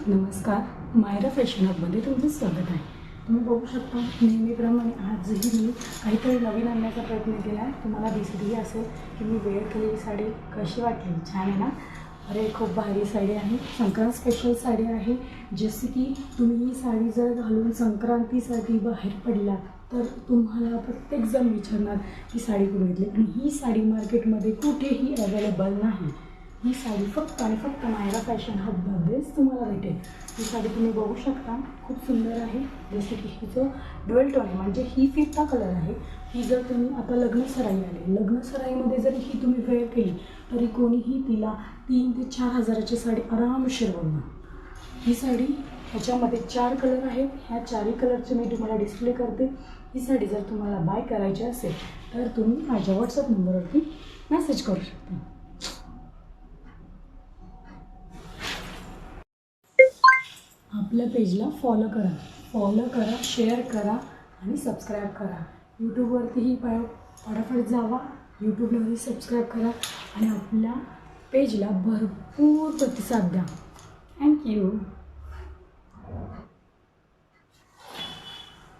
नमस्कार, मायरा फॅशन हबमध्ये तुमचं स्वागत आहे. तुम्ही बघू शकता नेहमीप्रमाणे आजही मी काहीतरी नवीन आणण्याचा प्रयत्न केला आहे. तुम्हाला दिसतही असेल की मी वेअर केलेली साडी कशी वाटली. छान आहे ना? अरे खूप भारी साडी आहे. संक्रांत स्पेशल साडी आहे. जसे की तुम्ही ही साडी जर घालून संक्रांतीसाठी बाहेर पडला तर तुम्हाला प्रत्येकजण विचारणार की साडी कुठून घेतली, आणि ही साडी मार्केटमध्ये कुठेही अवेलेबल नाही. ही साडी फक्त आणि फक्त मायरा फॅशन हबमध्येच तुम्हाला भेटेल. ही साडी तुम्ही बघू शकता, खूप सुंदर आहे. जसे की हिचं ड्युअल टोन आहे, म्हणजे ही फिफ्ता कलर आहे. ही जर तुम्ही आता लग्नसराई आली, लग्नसराईमध्ये जरी ही तुम्ही वेअर केली तरी कोणीही तिला 3 ते 4 हजाराची साडी आरामशीर बनणार. ही साडी ह्याच्यामध्ये 4 कलर आहेत. ह्या 4ही कलरचे मी तुम्हाला डिस्प्ले करते. ही साडी जर तुम्हाला बाय करायची असेल तर तुम्ही माझ्या व्हॉट्सअप नंबरवरती मेसेज करू शकता. आपल्या पेजला फॉलो करा, शेअर करा आणि सबस्क्राईब करा. यूट्यूबवरतीही फटाफट जावा, यूट्यूबलाही सबस्क्राईब करा आणि आपल्या पेजला भरपूर प्रतिसाद द्या. थँक्यू.